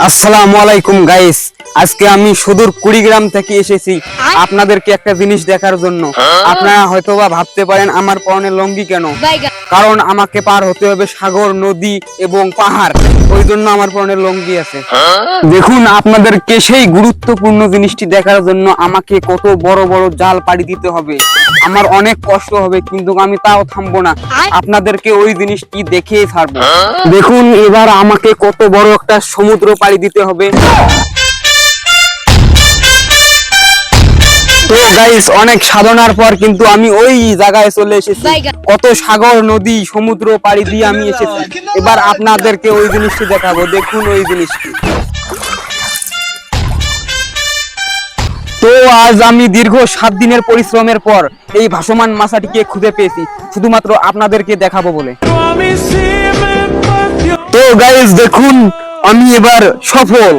আসসালামু আলাইকুম গাইস, আজকে আমি সুদূর কুড়িগ্রাম থেকে এসেছি আপনাদেরকে একটা জিনিস দেখার জন্য। আপনারা হয়তোবা ভাবতে পারেন আমার পরনে লুঙ্গি কেন, কারণ আমাকে পার হতে হবে সাগর, নদী এবং পাহাড়, ওই জন্য আমার পরনে লুঙ্গি আছে। দেখুন, আপনাদেরকে সেই গুরুত্বপূর্ণ জিনিসটি দেখার জন্য আমাকে কত বড় বড় জাল পাড়ি দিতে হবে। আমার অনেক কষ্ট হবে, কিন্তু আমি তাও থামবো না, আপনাদেরকে ওই জিনিসটি দেখিয়ে ছাড়বো। দেখুন, এবার আমাকে কত বড় একটা সমুদ্র পাড়ি দিতে হবে। তো গাইস, অনেক সাধনার পর কিন্তু আমি ওই জায়গায় চলে এসেছি। কত সাগর, নদী, সমুদ্র পাড়ি দিয়ে আমি এসেছি। এবার আপনাদেরকে ওই জিনিসটি দেখাবো। দেখুন ওই জিনিসটি। তো আজ আমি দীর্ঘ 7 দিনের পরিশ্রমের পর এই ভাসমান মাছটিকে খুঁজে পেয়েছি, শুধুমাত্র আপনাদেরকে দেখাবো বলে। তো গাইস দেখুন, আমি এবার সফল।